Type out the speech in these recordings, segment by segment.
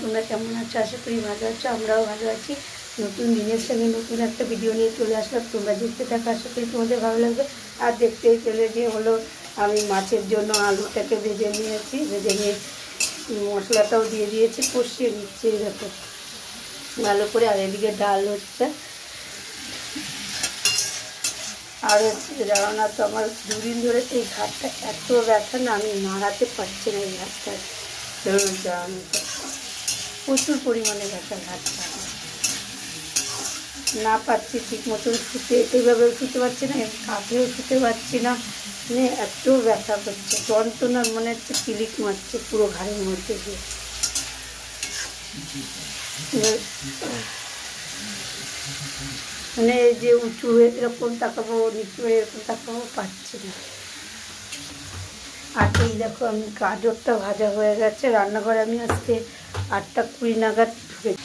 তোমরা কেমন আছো? আশা করি ভালো আছো, আমরাও ভালো আছি। নতুন দিনের সঙ্গে নতুন একটা ভিডিও নিয়ে চলে আসলাম। তোমরা দেখতে থাকো, আশা করি তোমাদের ভালো লাগবে। আর দেখতেই চলে যে হলো আমি মাছের জন্য আলুটাকে ভেজে নিয়েছি, ভেজে নিয়ে মশলাটাও দিয়ে দিয়েছি, কষিয়ে নিচ্ছি দেখো ভালো করে। আর এদিকে ডাল হচ্ছে। আর জানো না তো, আমার দুদিন ধরে এই ঘাটটা এত ব্যথা না, আমি নাড়াতে পারছি না এই ঘাটটা। জানো তো প্রচুর পরিমাণে ব্যথা ঘাটটা, না পাচ্ছি ঠিক মতন শুতে, এইভাবেও শুতে পারছি না, কাঁধেও শুতে পারছি না, মানে এত ব্যথা করছে, যন্ত্রণা মনে হচ্ছে কিলিক মারছে পুরো ঘাড়ের মধ্যে দিয়ে। মানে এই যে উঁচু হয়ে এরকম তাকাবো, নিচু হয়ে এরকম তাকাবো, পাচ্ছি না। আর এই দেখো আমি গাজরটা ভাজা হয়ে গেছে। রান্নাঘরে আমি আজকে 8টা 20 নাগাদ ঢুকেছি।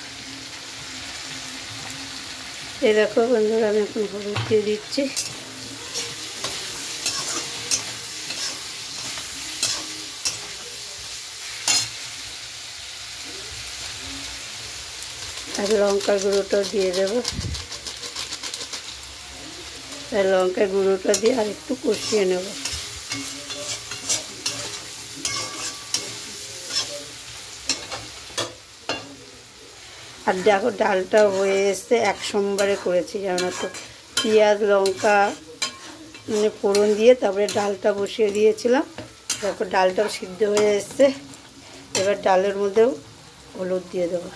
এই দেখো বন্ধুরা, আমি এখন হলুদ দিয়ে দিচ্ছি। আর লঙ্কার গুঁড়োটাও দিয়ে দেবো। আর লঙ্কার গুঁড়োটা দিয়ে আর একটু কষিয়ে নেব। আর দেখো ডালটা হয়ে এসছে, এক সোমবারে করেছি জানো তো, পেঁয়াজ লঙ্কা মানে ফোড়ন দিয়ে তারপরে ডালটা বসিয়ে দিয়েছিলাম। দেখো ডালটাও সিদ্ধ হয়ে এসছে। এবার ডালের মধ্যেও হলুদ দিয়ে দেবো।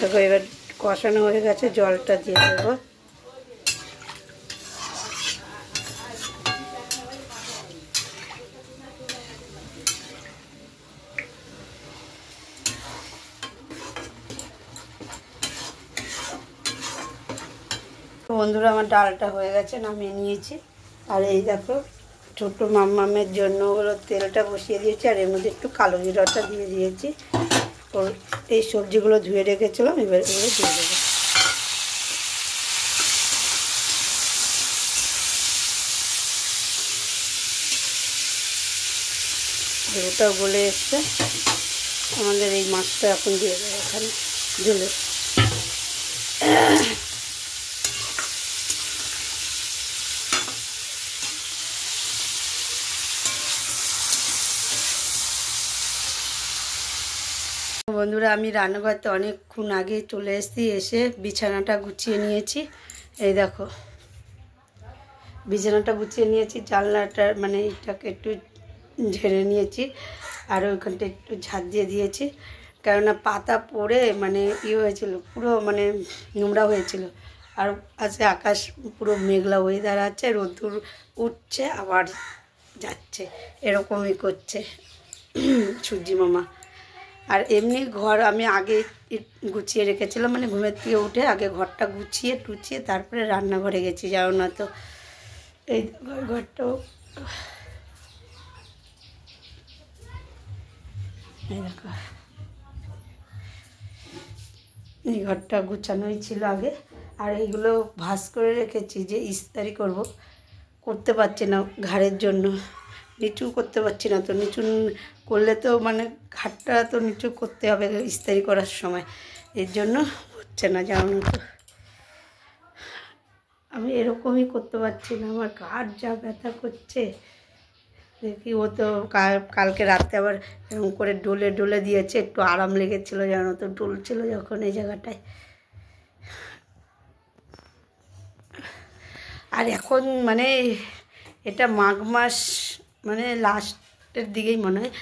দেখো এবার কষানো হয়ে গেছে, জলটা দিয়ে দেবো। বন্ধুরা আমার ডালটা হয়ে গেছে, নামিয়ে নিয়েছি। আর এই দেখো ছোটো মাম্মামের জন্য হলো তেলটা বসিয়ে দিয়েছি, আর এর মধ্যে একটু কালো জিরাটা দিয়ে দিয়েছি। এই সবজিগুলো ধুয়ে রেখেছিলাম, এবার এগুলো দিয়ে দেবো। ওটাও গলে এসছে। আমাদের এই মাছটা এখন দিয়ে দেবো এখানে ঝোলে। বন্ধুরা আমি রান্নাঘরতে অনেকক্ষণ আগে চলে এসেছি, এসে বিছানাটা গুছিয়ে নিয়েছি। এই দেখো বিছানাটা গুছিয়ে নিয়েছি, জানলাটা মানে এইটাকে একটু ঝেড়ে নিয়েছি, আর ওইখানটা একটু ঝাঁট দিয়ে দিয়েছি। কেননা পাতা পড়ে মানে হয়েছিল, পুরো মানে নোংরা হয়েছিল। আর আজকে আকাশ পুরো মেঘলা ওয়েদার আছে, রোদ্দুর উঠছে আবার যাচ্ছে, এরকমই করছে সূর্যি মামা। আর এমনি ঘর আমি আগে গুছিয়ে রেখেছিলাম, মানে ঘুমের থেকে উঠে আগে ঘরটা গুছিয়ে টুচিয়ে তারপরে রান্নাঘরে গেছি জানো না তো। এই ঘরটাও দেখো, এই ঘরটা গুছানোই ছিল আগে। আর এইগুলো ভাঁজ করে রেখেছি যে ইস্তারি করতে পারছি না ঘাড়ের জন্য, নিচু করতে পারছি না। তো নিচু করলে তো মানে ঘাটটা তো নিচু করতে হবে ইস্তারি করার সময়, এর জন্য হচ্ছে না জানো তো। আমি এরকমই করতে পারছি না, আমার ঘাড় যা ব্যথা করছে। দেখি ও তো কালকে রাতে আবার এরকম করে ডলে ডলে দিয়েছে, একটু আরাম লেগেছিলো জানো তো, ডলছিল যখন এই জায়গাটায়। আর এখন মানে এটা মাঘ মাস মানে লাস্টের দিকেই মনে হয়,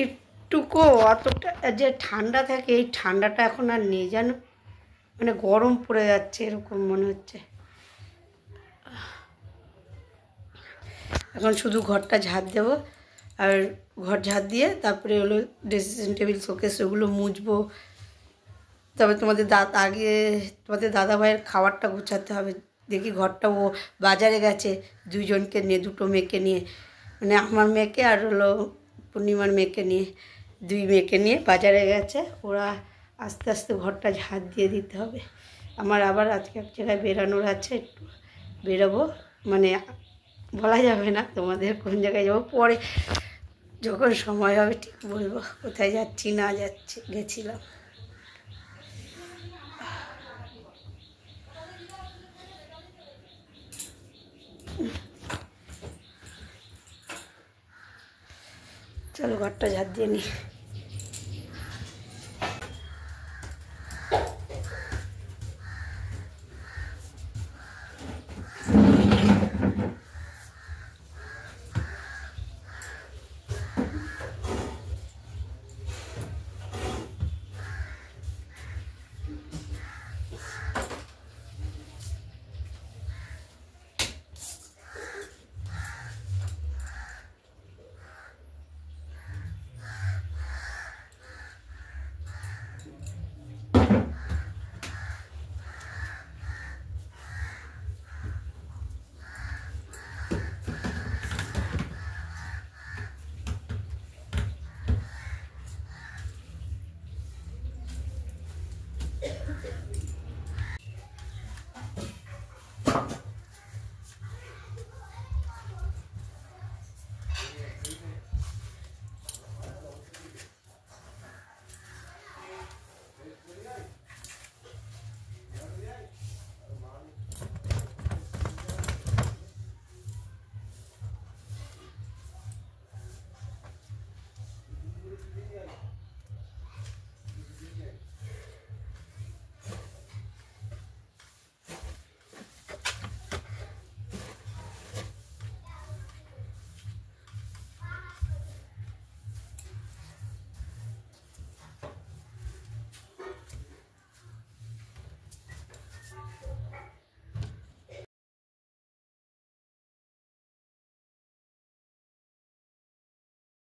একটুকু অতটা যে ঠান্ডা থাকে এই ঠান্ডাটা এখন আর নেই জানো, মানে গরম পড়ে যাচ্ছে এরকম মনে হচ্ছে। এখন শুধু ঘরটা ঝাড় দেবো, আর ঘর ঝাড় দিয়ে তারপরে হলো ড্রেসিং টেবিল শোকেস ওগুলো মুছবো। তবে তোমাদের দাদা ভাইয়ের খাবারটা গোছাতে হবে। দেখি ঘরটা ও বাজারে গেছে দুজনকে নিয়ে, দুটো মেয়েকে নিয়ে, মানে আমার মেয়েকে আর হলো পূর্ণিমার মেয়েকে নিয়ে, দুই মেয়েকে নিয়ে বাজারে গেছে। ওরা আস্তে আস্তে ঘরটা ঝাড় দিয়ে দিতে হবে। আমার আবার আজকে এক জায়গায় বেরানোর আছে, একটু বেরোবো, মানে বলা যাবে না তোমাদের কোন জায়গায় যাবো, পরে যখন সময় হবে ঠিক বলবো কোথায় যাচ্ছি না যাচ্ছি। গেছিলাম চলো ঘরটা ঝাড় দিয়ে নিই।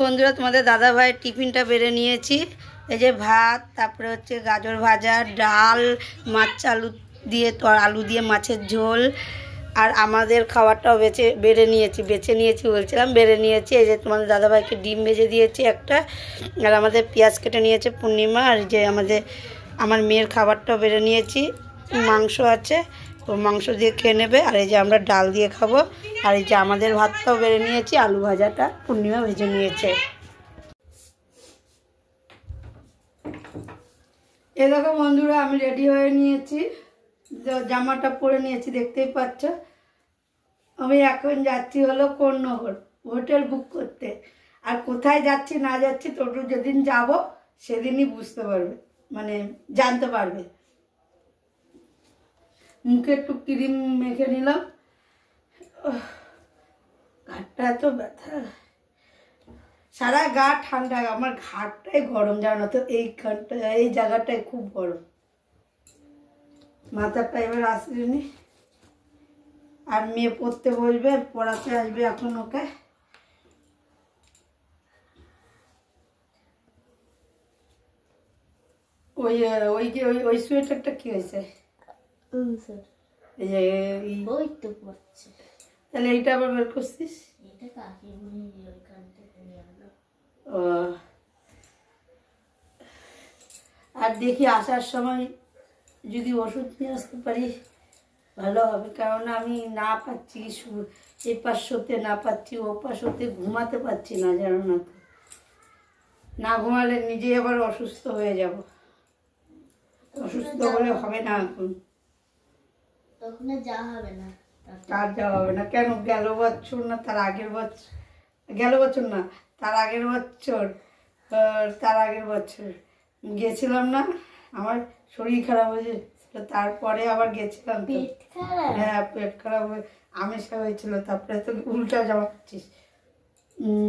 বন্ধুরা তোমাদের দাদা ভাইয়ের টিফিনটা বেড়ে নিয়েছি। এই যে ভাত, তারপরে হচ্ছে গাজর ভাজা, ডাল, মাছ আলু দিয়ে আলু দিয়ে মাছের ঝোল, আর আমাদের খাবারটাও বেড়ে নিয়েছি বলছিলাম, বেড়ে নিয়েছি। এই যে তোমাদের দাদাভাইকে ডিম ভেজে দিয়েছি একটা, আর আমাদের পেঁয়াজ কেটে নিয়েছে পূর্ণিমা, আর যে আমার মেয়ের খাবারটাও বেড়ে নিয়েছি। মাংস আছে, তো মাংস দিয়ে খেয়ে নেবে। আর এই যে আমরা ডাল দিয়ে খাবো। আর এই যে আমাদের ভাতটাও বেড়ে নিয়েছি, আলু ভাজাটা পূর্ণিমা ভেজে নিয়েছে। এ দেখো বন্ধুরা, আমি রেডি হয়ে নিয়েছি, জামাটা পরে নিয়েছি, দেখতেই পাচ্ছ। আমি এখন যাচ্ছি হলো কোন্নগর হোটেল বুক করতে। আর কোথায় যাচ্ছি না যাচ্ছি টোটো যেদিন যাব সেদিনই বুঝতে পারবে, মানে জানতে পারবে। মুখে একটু ক্রিম মেখে নিলাম, ঘাটটা এত ব্যথা, সারা গা ঠান্ডা, আমার ঘাটটাই গরম, জানো তো, এই জায়গাটাই খুব গরম। মাথাটা এবার আসেনি। আর মেয়ে পড়তে বসবে, পড়াতে আসবে এখন ওকে। ওই সোয়েটারটা কি হয়েছে? তাহলে এইটা আবার বের করছিস? ও, আর দেখি আসার সময় যদি ওষুধ নিয়ে আসতে পারি ভালো হবে, কারণ আমি না পাচ্ছি, এই পাশ হতে না পাচ্ছি, ও পাশ হতে ঘুমাতে পারছি না, জানো না তো। না ঘুমালে নিজে আবার অসুস্থ হয়ে যাব, অসুস্থ হলে হবে না। এখন তখন যাওয়া হবে না, তার যাওয়া হবে না কেন? গেল বছর না তার আগের বছর, তার আগের বছর গেছিলাম না, আমার শরীর খারাপ হয়েছে, তারপরে আবার গেছিলাম। হ্যাঁ, পেট খারাপ হয়ে আমেশা হয়েছিল, তারপরে তো উল্টা জামা পাচ্ছিস,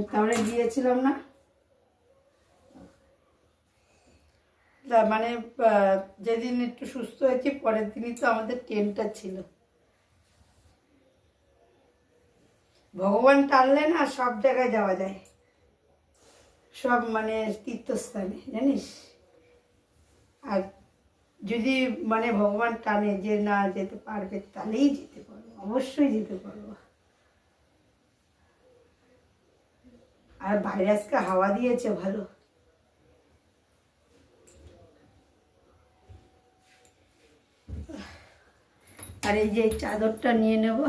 তারপরে গিয়েছিলাম না। মানে যেদিন একটু সুস্থ হয়েছি পরের দিনই তো আমাদের ট্রেনটা ছিল। ভগবান টানলে না সব জায়গায় যাওয়া যায়। সব মানে তীর্থস্থানে, জানিস। আর যদি মানে ভগবান টানে যে না যেতে পারবে, তাহলেই যেতে পারবো, অবশ্যই যেতে পারবো। আর বাইরে আজকে হাওয়া দিয়েছে ভালো। আর এই যে চাদরটা নিয়ে নেব,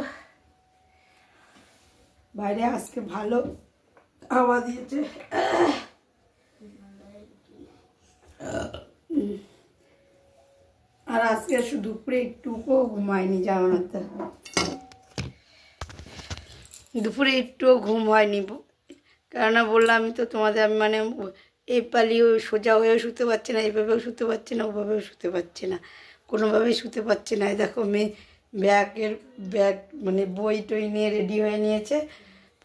বাইরে আজকে ভালো হাওয়া দিয়েছে। আর আজকে দুপুরে একটুকুও ঘুমায়নি, জানো না তো, দুপুরে একটুও ঘুম হয়নি। কেননা বললাম আমি তো তোমাদের, আমি মানে এই পালিও সোজা হয়েও শুতে পারছি না, এইভাবেও শুতে পারছি না, ওভাবেও শুতে পারছি না, কোনোভাবেই শুতে পারছি না। দেখো মেয়ে ব্যাগ মানে বই টই নিয়ে রেডি হয়ে নিয়েছে,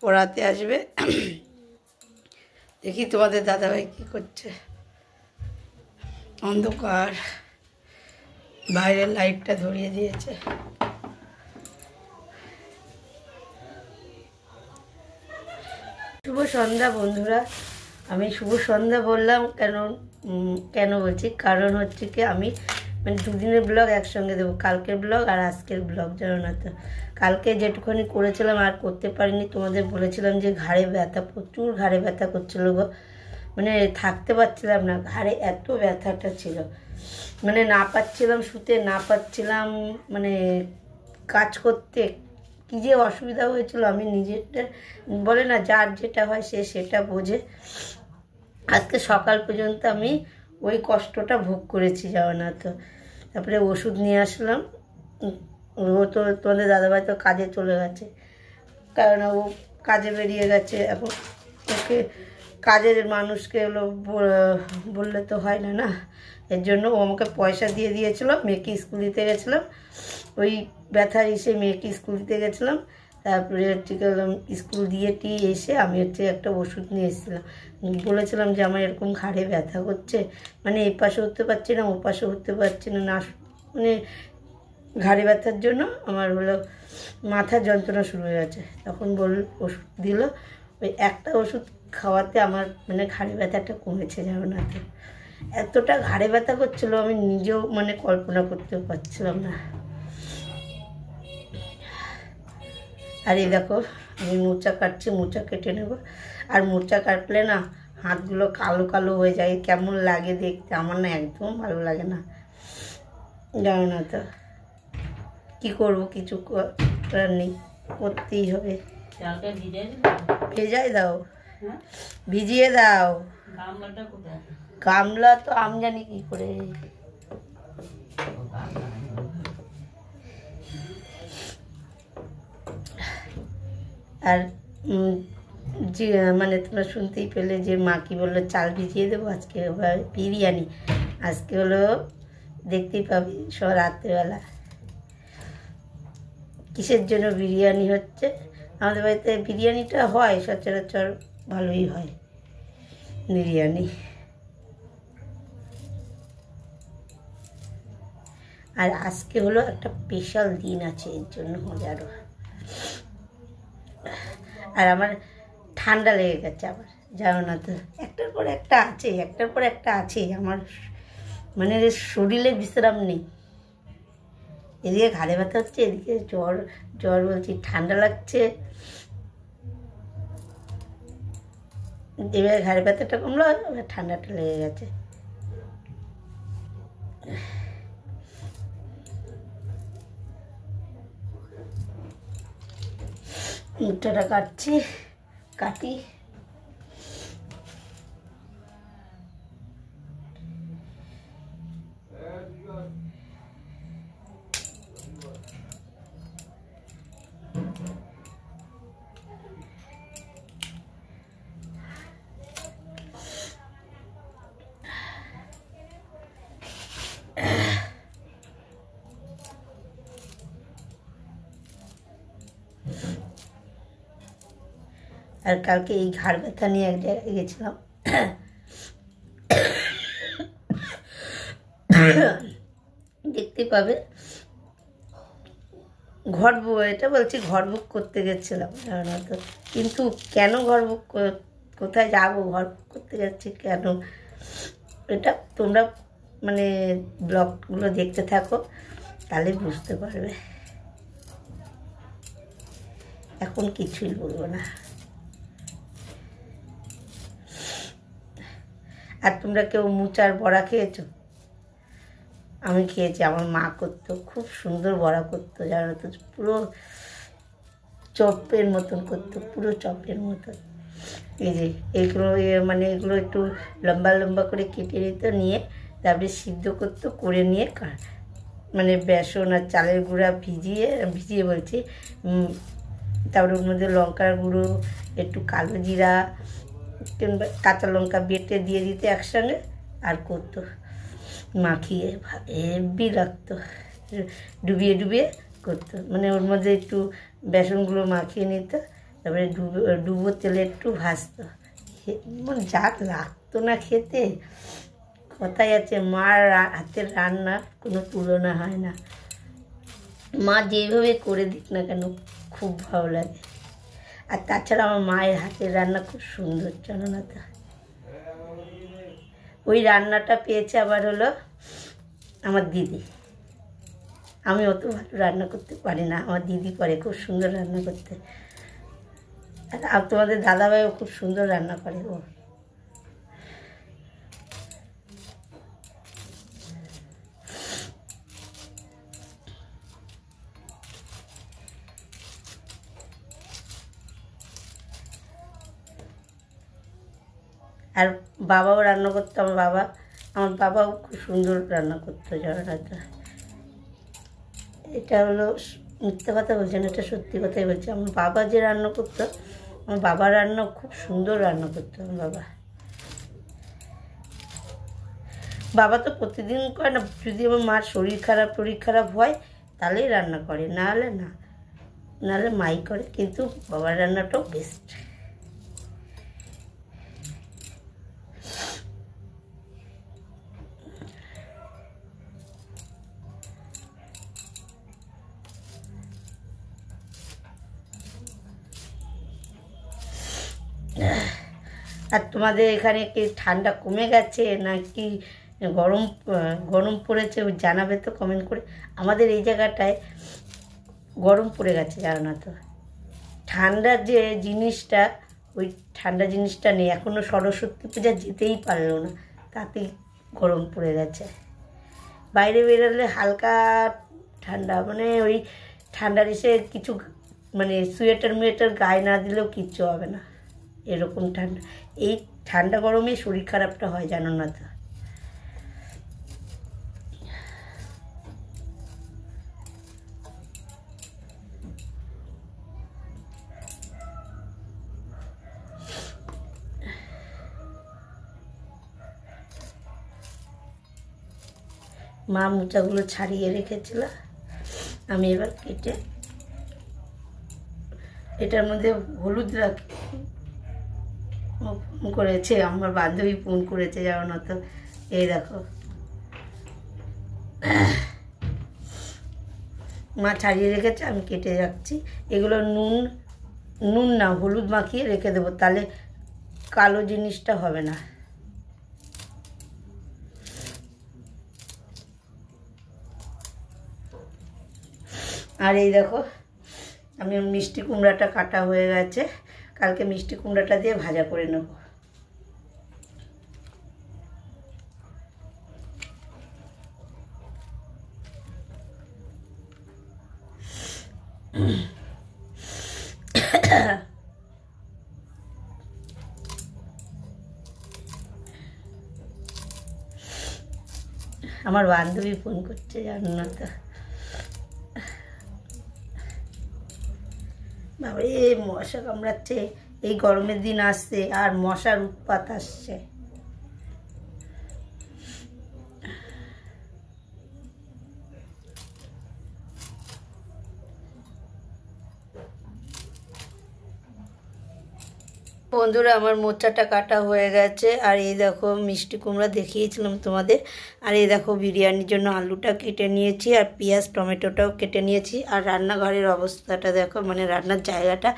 পড়াতে আসবে। দেখি তোমাদের দাদাভাই কী করছে। অন্ধকার, বাইরের লাইটটা ধরিয়ে দিয়েছে। শুভ সন্ধ্যা বন্ধুরা। আমি শুভ সন্ধ্যা বললাম কেন বলছি, কারণ হচ্ছে কি আমি মানে দুদিনের ব্লগ একসঙ্গে দেবো, কালকের ব্লগ আর আজকের ব্লগ, জানো না তো। কালকে যেটুখানি করেছিলাম আর করতে পারিনি, তোমাদের বলেছিলাম যে ঘাড়ে ব্যথা, প্রচুর ঘাড়ে ব্যথা করছিল গো, মানে থাকতে পারছিলাম না, ঘাড়ে এত ব্যথাটা ছিল, মানে না পাচ্ছিলাম শুতে, না পাচ্ছিলাম মানে কাজ করতে, কী যে অসুবিধা হয়েছিল। আমি নিজেরটা বলে না, যার যেটা হয় সে সেটা বোঝে। আজকে সকাল পর্যন্ত আমি ওই কষ্টটা ভোগ করেছি, যাও না তো। তারপরে ওষুধ নিয়ে আসলাম। ও তো তোমাদের দাদাভাই তো কাজে চলে গেছে, কারণ ও কাজে বেরিয়ে গেছে। এখন ওকে কাজের মানুষকে হলো বললে তো হয় না, না। এর জন্য ও আমাকে পয়সা দিয়ে দিয়েছিল, মেয়েকে স্কুল দিতে গেছিলাম, ওই ব্যথার এসে মেয়েকে স্কুল দিতে গেছিলাম। তারপরে হচ্ছে স্কুল দিয়ে এসে আমি হচ্ছে একটা ওষুধ নিয়ে এসেছিলাম। বলেছিলাম যে আমার এরকম ঘাড়ে ব্যথা করছে, মানে এই পাশে উঠতে পারছি না, ও পাশে উঠতে পারছি না, না মানে ঘাড়ে ব্যথার জন্য আমার হলো মাথার যন্ত্রণা শুরু হয়ে গেছে। তখন ওষুধ দিল, ওই একটা ওষুধ খাওয়াতে আমার মানে ঘাড়ে ব্যথাটা কমেছে, জানো না তো। এতটা ঘাড়ে ব্যথা করছিল আমি নিজেও মানে কল্পনা করতেও পারছিলাম না। আর এই দেখো আমি মোচা কাটছি, মোচা কেটে নেব। আর মোচা কাটলে না হাতগুলো কালো কালো হয়ে যায়, কেমন লাগে দেখতে, আমার না একদম ভালো লাগে না, জানো না তো। কী করবো, কিছু করার নেই, করতেই হবে। ভেজাই দাও, ভিজিয়ে দাও। গামলা তো আমি জানি কি করে। আর যে মানে তোমরা শুনতেই পেলে যে মা কি বললো, চাল ভিজিয়ে দেবো আজকে বিরিয়ানি। আজকে হলো দেখতেই পাবি সব রাত্রেবেলা কিসের জন্য বিরিয়ানি হচ্ছে। আমাদের বাড়িতে বিরিয়ানিটা হয় সচরাচর, ভালোই হয় বিরিয়ানি। আর আজকে হলো একটা স্পেশাল দিন আছে, এর জন্য মজারও। আর আমার ঠান্ডা লেগে গেছে আবার, জানো না তো, একটার পর একটা আছে, আমার মানে শরীরে বিশ্রাম নেই। এদিকে ঘাড়ে ব্যথা হচ্ছে, এদিকে জ্বর বলছি, ঠান্ডা লাগছে। এবার ঘাড়ে ব্যথাটা কমলো, এবার ঠান্ডাটা লেগে গেছে। মুখটা কাটি। আর কালকে এই ঘাড় ব্যথা নিয়ে এক জায়গায় গেছিলাম, দেখতে পাবে এটা বলছি ঘর বুক করতে গেছিলাম, জানো তো। কিন্তু কেন ঘর বুক কোথায় যাবো, ঘর করতে যাচ্ছি কেন, এটা তোমরা মানে ব্লগগুলো দেখতে থাকো, তাহলে বুঝতে পারবে। এখন কিছুই বলবো না। আর তোমরা কেউ মোচার বড়া খেয়েছো? আমি খেয়েছি, আমার মা করতো, খুব সুন্দর বড়া করতো, জানো তো, পুরো চপের মতন করতো, পুরো চপের মতন। এই যে এগুলো মানে এগুলো একটু লম্বা লম্বা করে কেটে নিত, নিয়ে তারপরে সিদ্ধ করতো, করে নিয়ে মানে বেসন আর চালের গুঁড়া ভিজিয়ে বলছি, তারপরে ওর মধ্যে লঙ্কার গুঁড়ো, একটু কালো জিরা কিংবা কাঁচা লঙ্কা বেটে দিয়ে দিতে একসঙ্গে, আর করতো মাখিয়ে হেভি লাগতো, ডুবিয়ে ডুবিয়ে করতো, মানে ওর মধ্যে একটু বেসনগুলো মাখিয়ে নিত, তারপরে ডুবো তেলে একটু ভাজতো, মানে যা লাগতো না খেতে, কথাই আছে, মার হাতের রান্না কোনো তুলনা হয় না। মা যেভাবে করে দিক না কেন খুব ভালো লাগে। আর তাছাড়া আমার মায়ের হাতের রান্না খুব সুন্দর, জানো না তো। ওই রান্নাটা পেয়েছে আবার হলো আমার দিদি। আমি অত ভালো রান্না করতে পারি না, আমার দিদি পারে খুব সুন্দর রান্না করতে। আর তোমাদের দাদাভাইও খুব সুন্দর রান্না করে ও। আর বাবাও রান্না করতো, আমার বাবাও খুব সুন্দর রান্না করতো, জানো না তো। এটা হলো মিথ্যা কথা বলছি না, এটা সত্যি কথাই বলছি। আমার বাবা যে রান্না করতো, আমার বাবার রান্না খুব সুন্দর রান্না করতো আমার বাবা তো প্রতিদিন করে না, যদি আমার মার শরীর খারাপ হয় তাহলেই রান্না করে, নাহলে মাই করে, কিন্তু বাবার রান্নাটাও বেস্ট। আর তোমাদের এখানে কি ঠান্ডা কমে গেছে নাকি গরম গরম পড়েছে জানাবে তো কমেন্ট করে। আমাদের এই জায়গাটায় গরম পড়ে গেছে, জানো না তো। ঠান্ডার যে জিনিসটা, ওই ঠান্ডা জিনিসটা নেই। এখনও সরস্বতী পূজা যেতেই পারলো না, তাতেই গরম পড়ে গেছে। বাইরে বেরোলে হালকা ঠান্ডা, মানে ওই ঠান্ডার এসে কিছু মানে সোয়েটার গায়ে না দিলেও কিচ্ছু হবে না, এরকম ঠান্ডা। এই ঠান্ডা গরমে শরীর খারাপটা হয়, জানো না তো। মা মোচাগুলো ছাড়িয়ে রেখেছিল, আমি এবার কেটে এটার মধ্যে হলুদ ফোন করেছে, আমার বান্ধবী ফোন করেছে, জানো না তো। এই দেখো মা ছাড়িয়ে রেখেছে, আমি কেটে যাচ্ছি। এগুলো নুন না হলুদ মাখিয়ে রেখে দেবো, তাহলে কালো জিনিসটা হবে না। আর এই দেখো আমি মিষ্টি কুমড়াটা কাটা হয়ে গেছে, কালকে মিষ্টি কুমড়াটা দিয়ে ভাজা করে নেব। আমার বান্ধবী ফোন করছে, জানো না তো। বাবারে মশা কামড়াচ্ছে, এই গরমের দিন আসছে আর মশার উৎপাত আসছে। বন্ধুরা আমার মোচাটা কাটা হয়ে গেছে, আর এই দেখো মিষ্টি কুমড়া দেখিয়েছিলাম তোমাদের। আর এই দেখো বিরিয়ানির জন্য আলুটা কেটে নিয়েছি, আর পেঁয়াজ টমেটোটাও কেটে নিয়েছি। আর রান্নাঘরের অবস্থাটা দেখো, মানে রান্নার জায়গাটা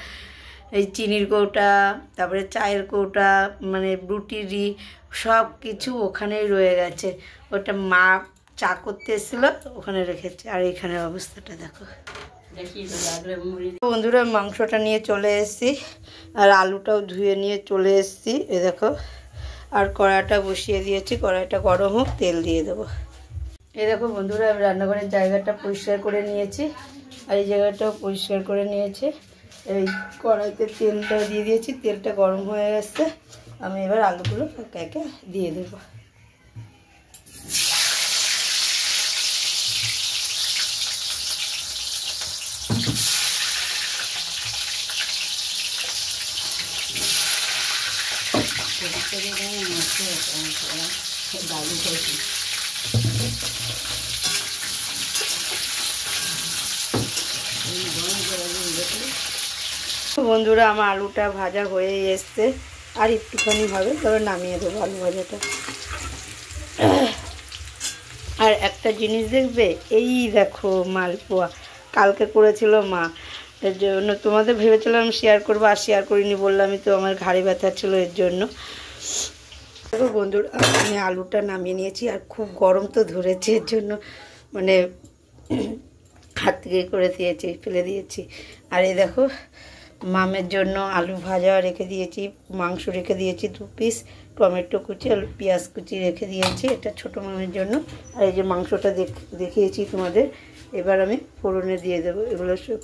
এই চিনির কৌটা, তারপরে চায়ের কৌটা, মানে রুটির সব কিছু ওখানেই রয়ে গেছে। ওটা মা চা করতে এসেছিলো, ওখানে রেখেছে। আর এখানের অবস্থাটা দেখো। বন্ধুরা মাংসটা নিয়ে চলে এসেছি, আর আলুটাও ধুয়ে নিয়ে চলে এসেছি। এ দেখো, আর কড়াটা বসিয়ে দিয়েছি, কড়াইটা গরম হোক, তেল দিয়ে দেবো। এই দেখো বন্ধুরা, আমি রান্নাঘরের জায়গাটা পরিষ্কার করে নিয়েছি, আর এই জায়গাটাও পরিষ্কার করে নিয়েছি। এই কড়াইতে তেলটা দিয়ে দিয়েছি, তেলটা গরম হয়ে গেছে। আমি এবার আলুগুলো একে একে দিয়ে দেবো। বন্ধুরা আমার আলুটা ভাজা হয়ে এসছে, আর একটুখানি হবে, তবে নামিয়ে দেবো আলু ভাজাটা। আর একটা জিনিস দেখবে, এই দেখো মালপোয়া কালকে করেছিল মা, এর জন্য তোমাদের ভেবেছিলাম শেয়ার করবো, আর শেয়ার করিনি, বললামই তো আমার ঘাড়ে ব্যথা ছিল, এর জন্য। দেখো বন্ধুরা, আমি আলুটা নামিয়ে নিয়েছি, আর খুব গরম তো ধরেছে, এর জন্য মানে হাত থেকে করে দিয়েছি, ফেলে দিয়েছি। আর এই দেখো মামের জন্য আলু ভাজা রেখে দিয়েছি, মাংস রেখে দিয়েছি 2 পিস, টমেটো কুচি আর পেঁয়াজ কুচি রেখে দিয়েছি, এটা ছোটো মামের জন্য। আর এই যে মাংসটা দেখিয়েছি তোমাদের। এবার আমি ফোড়নে দিয়ে দেবো এগুলো সব।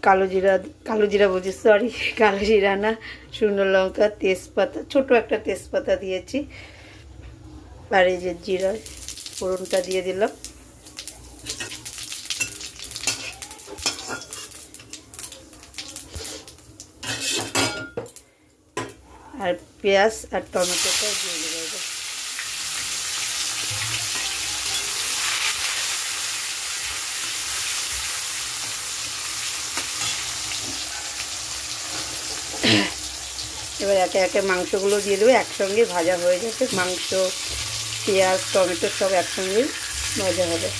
কালো জিরা বলছি, সরি, কালো জিরা না, শুকনো লঙ্কা, তেজপাতা, ছোটো একটা তেজপাতা দিয়েছি। আর এই যে জিরা ফোড়নটা দিয়ে দিলাম। আর পেঁয়াজ আর টমেটোটা দিয়ে দেবো। এবার একে একে মাংসগুলো দিয়ে দেবো, একসঙ্গে ভাজা হয়ে যাবে। মাংস, পেঁয়াজ, টমেটো সব একসঙ্গে ভাজা হবে।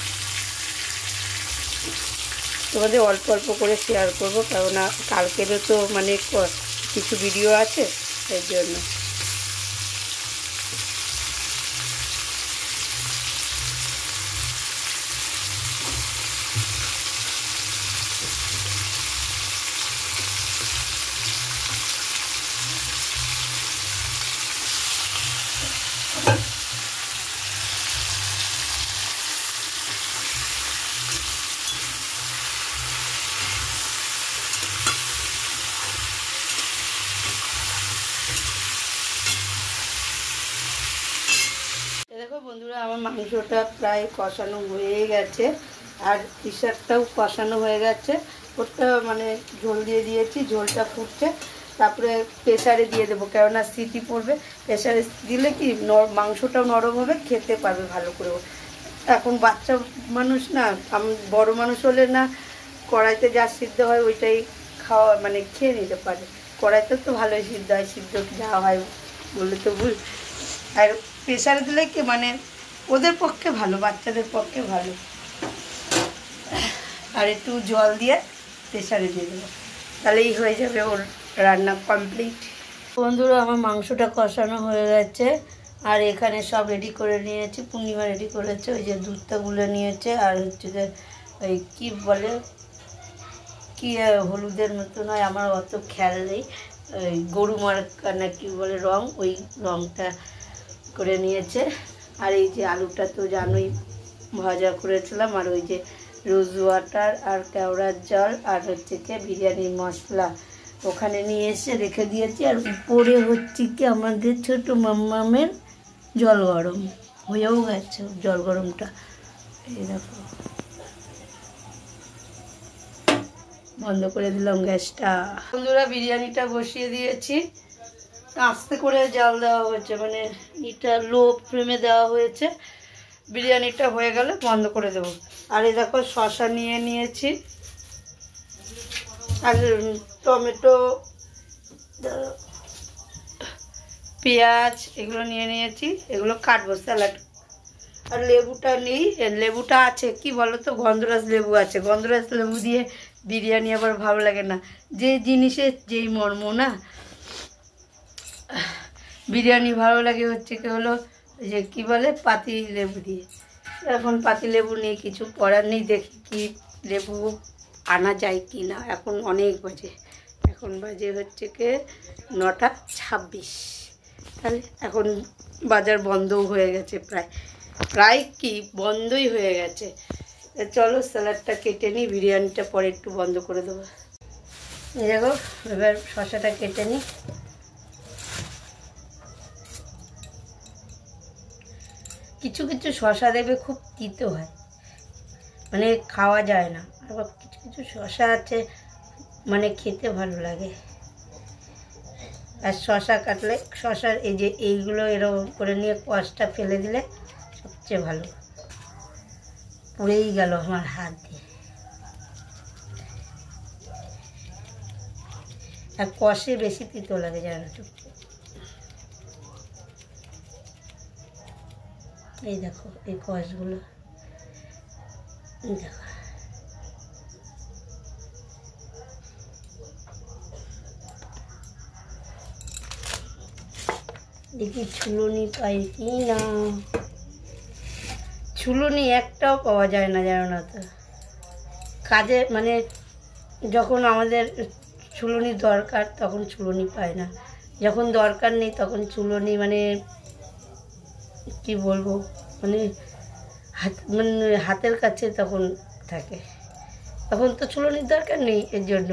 তোমাদের অল্প অল্প করে শেয়ার করবো, কেননা কালকেরও তো মানে কিছু ভিডিও আছে, এর জন্য। দেখো বন্ধুরা, আমার মাংসটা প্রায় কষানো হয়ে গেছে, আর টি-শার্টটাও কষানো হয়ে গেছে। ওটা মানে ঝোল দিয়ে দিয়েছি, ঝোলটা ফুটছে, তারপরে প্রেসারে দিয়ে দেবো, কেননা সিটি পড়বে। প্রেসারে দিলে কি মাংসটাও নরম হবে, খেতে পারবে ভালো করে। এখন বাচ্চা মানুষ না, বড় মানুষ হলে না কড়াইতে যা সিদ্ধ হয় ওইটাই খাওয়া মানে খেয়ে নিতে পারে। কড়াইতে তো ভালোই সিদ্ধ হয়, সিদ্ধ যা হয় বললে তো ভুল। আর প্রেসারে দিলে কি মানে ওদের পক্ষে ভালো, বাচ্চাদের পক্ষে ভালো। আর একটু জল দিয়ে প্রেসারে দিয়ে দেবো, তাহলেই হয়ে যাবে ওর রান্না কমপ্লিট। বন্ধুরা, আমার মাংসটা কষানো হয়ে গেছে, আর এখানে সব রেডি করে নিয়েছি। পূর্ণিমা রেডি করেছে, ওই যে দুধটা গুলে নিয়েছে, আর হচ্ছে যে ওই কী বলে, কি হলুদের মতো নয়, আমার অত খেয়াল নেই, ওই গরু মার্কা না কি বলে রং, ওই রংটা করে নিয়েছে। আর এই যে আলুটা তো জানোই ভাজা করেছিলাম, আর ওই যে রোজ ওয়াটার আর কেওড়ার জল আর হচ্ছে কি বিরিয়ানির মশলা ওখানে নিয়ে এসে রেখে দিয়েছি। আর উপরে হচ্ছে কি আমাদের ছোটো মাম্মামের জল গরম হয়েও গেছে, জল গরমটা এই দেখো। বন্ধ করে দিলাম গ্যাসটা। বন্ধুরা, বিরিয়ানিটা বসিয়ে দিয়েছি, আস্তে করে জাল দেওয়া হয়েছে, মানে এটা লো ফ্লেমে দেওয়া হয়েছে। বিরিয়ানিটা হয়ে গেলে বন্ধ করে দেবো। আর এই দেখো শসা নিয়ে নিয়েছি, আর টমেটো, পেঁয়াজ এগুলো নিয়ে নিয়েছি, এগুলো কাটবো স্যালাড আর লেবুটা নেই, লেবুটা আছে কি বলো তো, গন্ধরাজ লেবু আছে। গন্ধরাজ লেবু দিয়ে বিরিয়ানি আবার ভালো লাগে না, যে জিনিসের যেই মর্ম না। বিরিয়ানি ভালো লাগে হচ্ছে কি হলো যে কি বলে পাতি লেবু দিয়ে। এখন পাতি লেবু নেই, কিছু করার নেই, দেখি কি লেবু আনা যায় কি না। এখন অনেক বাজে, এখন বাজে হচ্ছে কি 9:26। তাহলে এখন বাজার বন্ধও হয়ে গেছে, প্রায় কি বন্ধই হয়ে গেছে। চলো স্যালাডটা কেটে নিই, বিরিয়ানিটা পরে একটু বন্ধ করে দেবো। এই দেখো এবার শসাটা কেটে নিই। কিছু কিছু শসা দেবে খুব তিতো হয়, মানে খাওয়া যায় না। আবার কিছু কিছু শসা আছে মানে খেতে ভালো লাগে। আর শসা কাটলে শসার এই যে এইগুলো এরকম করে নিয়ে কষটা ফেলে দিলে সবচেয়ে ভালো। পুড়েই গেল আমার হাত দিয়ে। আর কষে বেশি তিতো লাগে জানো তো। এই দেখো এই কষগুলো দেখো, দেখি ছুলুনি পাই কি না। ছুলুনি একটাও পাওয়া যায় না জানো না তো। কাজে মানে যখন আমাদের ছুলুনি দরকার তখন ছুলুনি পায় না, যখন দরকার নেই তখন ছুলুনি মানে কি বলবো, মানে হাতের কাছে তখন থাকে। তখন তো ছুলুনির দরকার নেই এর জন্য,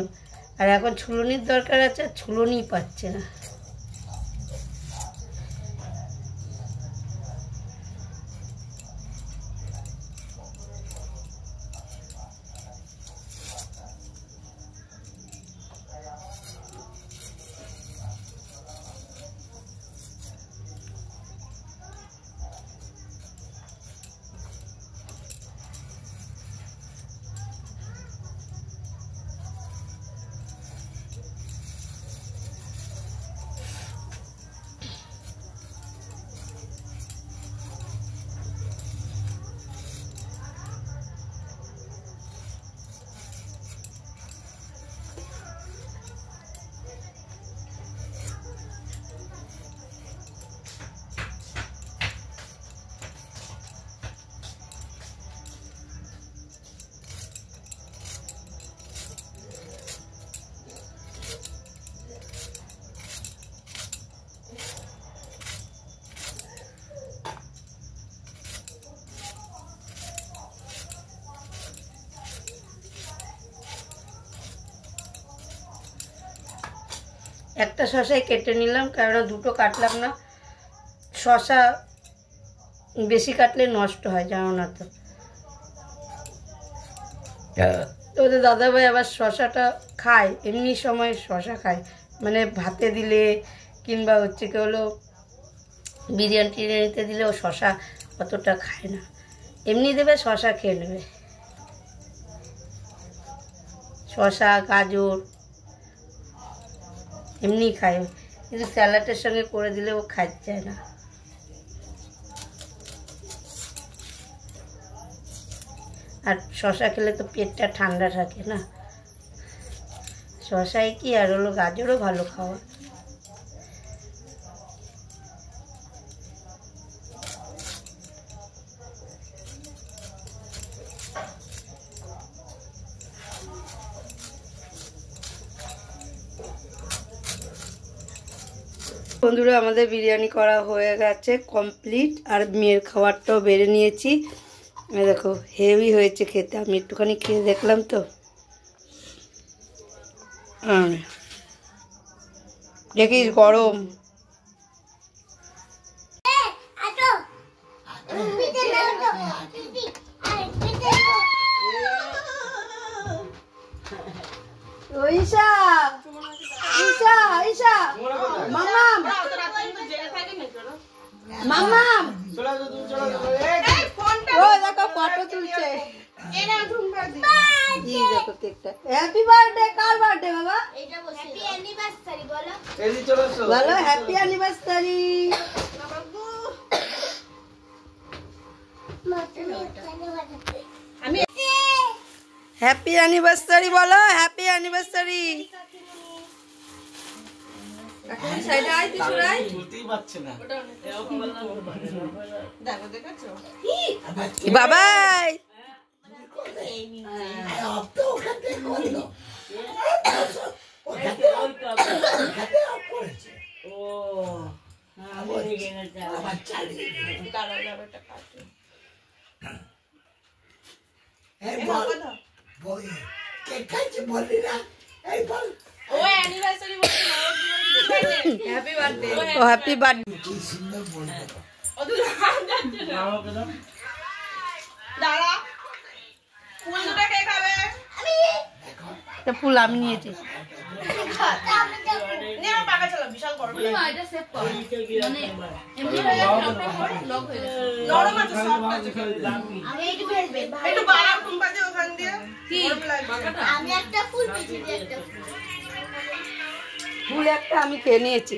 আর এখন ছুলুনির দরকার আছে, ছুলুনি পাচ্ছে না। একটা শসাই কেটে নিলাম, কারণ দুটো কাটলাম না। শসা বেশি কাটলে নষ্ট হয় জানো না তো। ওদের দাদাভাই আবার শসাটা খায়, এমনি সময় শসা খায়, মানে ভাতে দিলে কিংবা হচ্ছে কি হলো বিরিয়ানি টিরিয়ানিতে দিলে ও শসা অতটা খায় না, এমনি দেবে শসা খেয়ে নেবে। শসা গাজর এমনি খায়, কিন্তু স্যালাডের সঙ্গে করে দিলে ও খাইতে চায় না। আর শসা খেলে তো পেটটা ঠান্ডা থাকে না, শসাই কি আর হলো গাজরও ভালো খাওয়া। বন্ধুরা আমাদের বিরিয়ানি করা হয়ে গেছে কমপ্লিট, আর মেয়ের খাবারটাও বেড়ে নিয়েছি। দেখো হেভি হয়েছে খেতে, আমি একটুখানি খেয়ে দেখলাম তো। দেখিস গরম। ঈশা ঈশা ঈশা মামাম মামাম ও দেখো ফটো তুলছে। দেখো কেকটা হ্যাপি বার্থডে। কার বার্থডে বাবা? হ্যাপি অ্যানিভার্সারি বলো। বলো হ্যাপি অ্যানিভার্সারি। হ্যাপি অ্যানিভার্সারি বলো, হ্যাপি অ্যানিভার্সারি। বাবাই হ্যাপি বার্থডে। ফুল আমি নিয়েছি। ফুল একটা আমি খেয়ে নিয়েছি।